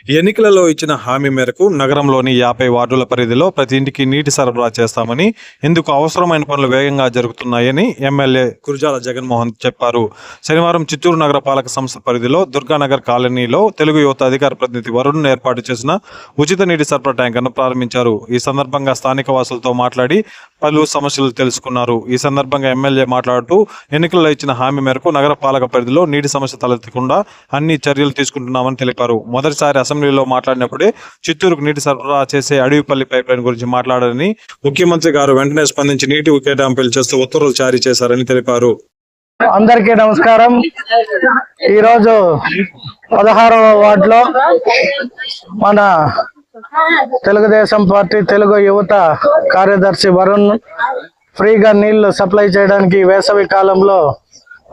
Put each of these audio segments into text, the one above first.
ఎన్నికలలో ఇచ్చిన హామీ మేరకు నగరంలోని 50 వార్డుల పరిధిలో ప్రతి ఇంటికి నీటి సరఫరా చేస్తామని, ఇందుకు అవసరమైన పనులు వేగంగా జరుగుతున్నాయని ఎమ్మెల్యే కుర్జాల జగన్మోహన్ చెప్పారు. శనివారం చిత్తూరు నగరపాలక సంస్థ పరిధిలో దుర్గానగర్ కాలనీలో తెలుగు యువత అధికార ప్రతినిధి వరుణ్ ఏర్పాటు చేసిన ఉచిత నీటి సరఫరా ట్యాంకర్ను ప్రారంభించారు. ఈ సందర్భంగా స్థానిక వాసులతో మాట్లాడి పలు సమస్యలు తెలుసుకున్నారు. ఈ సందర్భంగా ఎమ్మెల్యే మాట్లాడుతూ ఎన్నికల్లో ఇచ్చిన హామీ మేరకు నగరపాలక పరిధిలో నీటి సమస్య తలెత్తకుండా అన్ని చర్యలు తీసుకుంటున్నామని తెలిపారు. మొదటిసారి అసెంబ్లీలో మాట్లాడినప్పుడే చిత్తూరుకు నీటి సరఫరా చేసే అడవిపల్లి పైప్ లైన్ గురించి మాట్లాడారని, ముఖ్యమంత్రి గారు వెంటనే స్పందించి నీటి కేటాయింపులు చేస్తూ ఉత్తర్వులు జారీ చేశారని తెలిపారు. అందరికీ నమస్కారం. ఈరోజు 16వ వార్డులో మన తెలుగుదేశం పార్టీ తెలుగు యువత కార్యదర్శి వరుణ్ ఫ్రీగా నీళ్లు సప్లై చేయడానికి వేసవి కాలంలో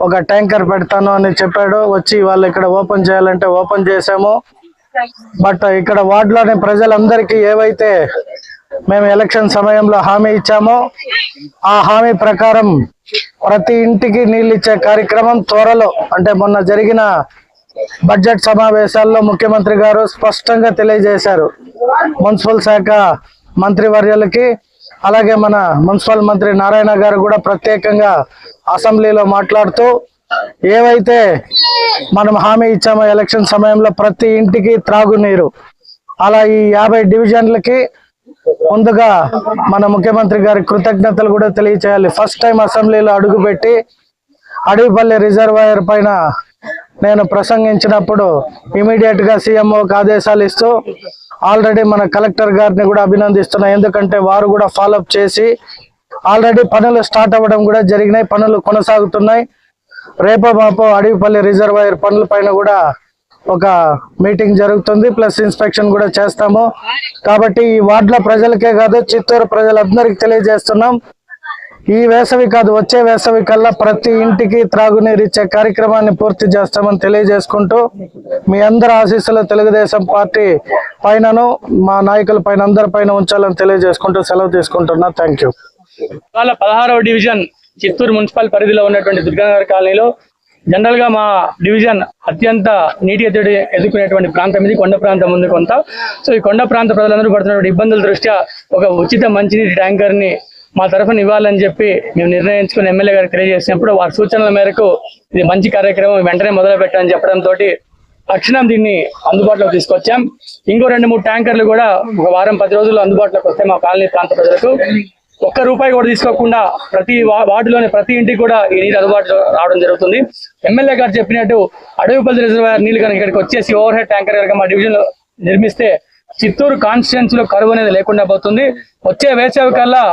ఒక ట్యాంకర్ పెడతాను అని చెప్పాడు. వచ్చి వాళ్ళు ఇక్కడ ఓపెన్ చేయాలంటే ఓపెన్ చేసాము. బట్ ఇక్కడ వార్డులోని ప్రజలందరికీ ఏవైతే మేము ఎలక్షన్ సమయంలో హామీ ఇచ్చామో ఆ హామీ ప్రకారం ప్రతి ఇంటికి నీళ్ళు ఇచ్చే కార్యక్రమం త్వరలో, అంటే మొన్న జరిగిన బడ్జెట్ సమావేశాల్లో ముఖ్యమంత్రి గారు స్పష్టంగా తెలియజేశారు. మున్సిపల్ శాఖ మంత్రివర్యులకి, అలాగే మన మున్సిపల్ మంత్రి నారాయణ గారు కూడా ప్రత్యేకంగా అసెంబ్లీలో మాట్లాడుతూ ఏవైతే మనం హామీ ఇచ్చామో ఎలక్షన్ సమయంలో ప్రతి ఇంటికి త్రాగునీరు, అలా ఈ 50 డివిజన్లకి ముందుగా మన ముఖ్యమంత్రి గారి కృతజ్ఞతలు కూడా తెలియచేయాలి. ఫస్ట్ టైం అసెంబ్లీలో అడుగుపెట్టి అడవిపల్లి రిజర్వాయర్ పైన నేను ప్రసంగించినప్పుడు ఇమీడియట్ గా సీఎంఓకి ఆదేశాలు ఇస్తూ ఆల్రెడీ మన కలెక్టర్ గారిని కూడా అభినందిస్తున్నా. ఎందుకంటే వారు కూడా ఫాలోఅప్ చేసి ఆల్రెడీ పనులు స్టార్ట్ అవ్వడం కూడా జరిగినాయి, పనులు కొనసాగుతున్నాయి. రేపో మాపో అడవిపల్లి రిజర్వాయర్ పనుల పైన కూడా ఒక మీటింగ్ జరుగుతుంది, ప్లస్ ఇన్స్పెక్షన్ కూడా చేస్తాము. కాబట్టి ఈ వార్డుల ప్రజలకే కాదు, చిత్తూరు ప్రజలందరికీ తెలియజేస్తున్నాం, ఈ వేసవి కాదు వచ్చే వేసవి కల్లా ప్రతి ఇంటికి త్రాగునీరు ఇచ్చే కార్యక్రమాన్ని పూర్తి చేస్తామని తెలియజేసుకుంటూ మీ అందరి ఆశీస్సులు తెలుగుదేశం పార్టీ పైనను మా నాయకుల పైన అందరి పైన ఉంచాలని తెలియజేసుకుంటూ సెలవు తీసుకుంటున్నా. Thank you. 16వ డివిజన్ చిత్తూరు మున్సిపల్ పరిధిలో ఉన్నటువంటి దుర్గానగర్ కాలనీలో జనరల్ గా మా డివిజన్ అత్యంత నీటి ఎత్తుడి ఎదుర్కొనేటువంటి ప్రాంతం ఇది. కొండ ప్రాంతం ఉంది కొంత. సో ఈ కొండ ప్రాంత ప్రజలందరూ పడుతున్నటువంటి ఇబ్బందుల దృష్ట్యా ఒక ఉచిత మంచినీటి ట్యాంకర్ ని మా తరఫున ఇవ్వాలని చెప్పి మేము నిర్ణయించుకుని ఎమ్మెల్యే గారికి తెలియజేసినప్పుడు వారి సూచనల మేరకు ఇది మంచి కార్యక్రమం వెంటనే మొదలు పెట్టాలని చెప్పడంతో తక్షణం దీన్ని అందుబాటులోకి తీసుకొచ్చాం. ఇంకో 2-3 ట్యాంకర్లు కూడా ఒక వారం 10 రోజుల్లో అందుబాటులోకి వస్తాయి మా కాలనీ ప్రాంత ప్రజలకు. ₹1 కూడా తీసుకోకుండా ప్రతి వార్డులోని ప్రతి ఇంటికి కూడా ఈ నీరు అందుబాటులో రావడం జరుగుతుంది. ఎమ్మెల్యే గారు చెప్పినట్టు అడవిపల్లి రిజర్వాయర్ నీళ్లు కనుక ఇక్కడికి వచ్చేసి ఓవర్ హెడ్ ట్యాంకర్ కనుక మా డివిజన్ లో నిర్మిస్తే చిత్తూరు కాన్స్టిట్యున్సీ లో కరువు అనేది లేకుండా పోతుంది. వచ్చే వేసవి కల్లా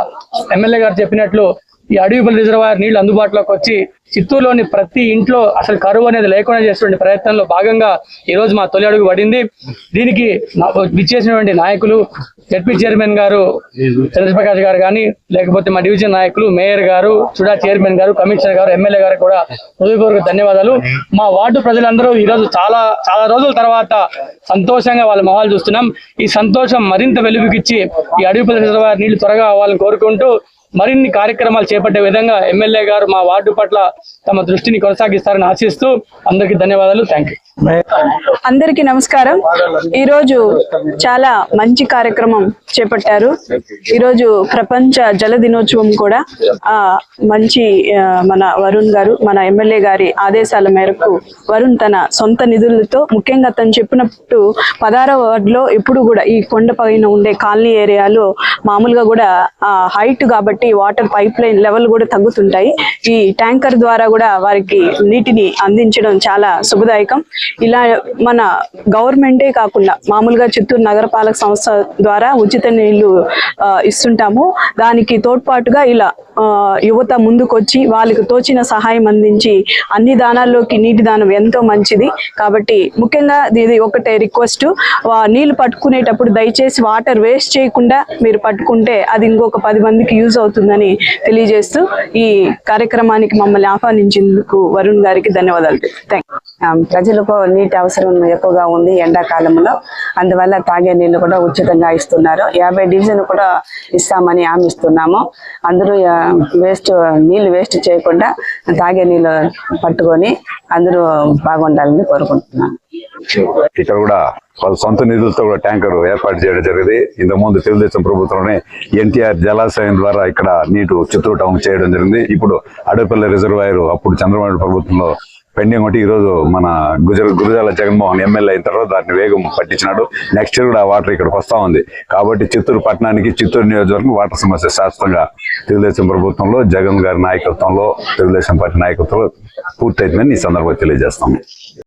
ఎమ్మెల్యే గారు చెప్పినట్లు ఈ అడవిపల్లి రిజర్వాయర్ నీళ్లు అందుబాటులోకి వచ్చి చిత్తూరులోని ప్రతి ఇంట్లో అసలు కరువు అనేది లేకుండా చేసేటువంటి ప్రయత్నంలో భాగంగా ఈ రోజు మా తొలి అడుగు పడింది. దీనికి విచ్చేసినటువంటి నాయకులు, జడ్పీ చైర్మన్ గారు చంద్రప్రకాష్ గారు కానీ, లేకపోతే మా డివిజన్ నాయకులు, మేయర్ గారు, చుడా చైర్మన్ గారు, కమిషనర్ గారు, ఎమ్మెల్యే గారు కూడా హృదయపూర్వక ధన్యవాదాలు. మా వార్డు ప్రజలందరూ ఈ రోజు చాలా రోజుల తర్వాత సంతోషంగా వాళ్ళ మొహాలు చూస్తున్నాం. ఈ సంతోషం మరింత వెలుగుకిచ్చి ఈ అడవిపల్లి రిజర్వాయర్ నీళ్లు త్వరగా అవ్వాలని కోరుకుంటూ మరిన్ని కార్యక్రమాలు చేపట్టే విధంగా ఎమ్మెల్యే గారు మా వార్డు పట్ల తమ దృష్టిని కొనసాగిస్తారని ఆశిస్తూ అందరికీ ధన్యవాదాలు. Thank you. అందరికీ నమస్కారం. ఈరోజు చాలా మంచి కార్యక్రమం చేపట్టారు. ఈరోజు ప్రపంచ జల దినోత్సవం కూడా మంచి మన వరుణ్ గారు, మన ఎమ్మెల్యే గారి ఆదేశాల మేరకు వరుణ్ తన సొంత నిధులతో, ముఖ్యంగా తను చెప్పినట్టు 16వ వార్డులో ఎప్పుడు కూడా ఈ కొండ పైన ఉండే కాలనీ ఏరియాలో మామూలుగా కూడా హైట్ కాబట్టి వాటర్ పైప్ లైన్ లెవెల్ కూడా తగ్గుతుంటాయి. ఈ ట్యాంకర్ ద్వారా కూడా వారికి నీటిని అందించడం చాలా శుభదాయకం. ఇలా మన గవర్నమెంటే కాకుండా మామూలుగా చిత్తూరు నగరపాలక సంస్థ ద్వారా ఉచిత నీళ్లు ఇస్తుంటాము. దానికి తోడ్పాటుగా ఇలా యువత ముందుకొచ్చి వాళ్ళకి తోచిన సహాయం అందించి అన్ని దానాల్లోకి నీటి దానం ఎంతో మంచిది. కాబట్టి ముఖ్యంగా ఇది ఒకటే రిక్వెస్ట్, నీళ్లు పట్టుకునేటప్పుడు దయచేసి వాటర్ వేస్ట్ చేయకుండా మీరు పట్టుకుంటే అది ఇంకొక 10 మందికి యూజ్ అవుతుందని తెలియజేస్తూ ఈ కార్యక్రమానికి మమ్మల్ని ఆహ్వానించేందుకు వరుణ్ గారికి ధన్యవాదాలు. ప్రజలకు నీటి అవసరం ఎక్కువగా ఉంది ఎండాకాలంలో, అందువల్ల తాగే నీళ్లు కూడా ఉచితంగా ఇస్తున్నారు. 50 డివిజన్ కూడా ఇస్తామని హామీ ఇస్తున్నాము. అందరూ నీళ్లు వేస్ట్ చేయకుండా తాగే నీళ్ళు పట్టుకొని అందరూ బాగుండాలని కోరుకుంటున్నాను. ఇక్కడ కూడా వాళ్ళ సొంత నిధులతో కూడా ట్యాంకర్ ఏర్పాటు చేయడం జరిగింది. ఇంతకుముందు తెలుగుదేశం ప్రభుత్వంలోనే ఎన్టీఆర్ జలాశయం ద్వారా ఇక్కడ నీటు చిత్తూరు టౌన్ చేయడం జరిగింది. ఇప్పుడు అడవిపల్లి రిజర్వాయర్ అప్పుడు చంద్రబాబు ప్రభుత్వంలో పెండింగ్ ఒకటి ఈ రోజు మన గురజాల జగన్మోహన్ ఎమ్మెల్యే అయిన తర్వాత దాన్ని వేగం పట్టించినాడు. నెక్స్ట్ ఇయర్ కూడా ఆ వాటర్ ఇక్కడికి వస్తా ఉంది. కాబట్టి చిత్తూరు పట్టణానికి, చిత్తూరు నియోజకవర్గం వాటర్ సమస్య శాశ్వతంగా తెలుగుదేశం ప్రభుత్వంలో జగన్ గారి నాయకత్వంలో, తెలుగుదేశం పార్టీ నాయకత్వంలో పూర్తయితుందని ఈ సందర్భంగా తెలియజేస్తాము.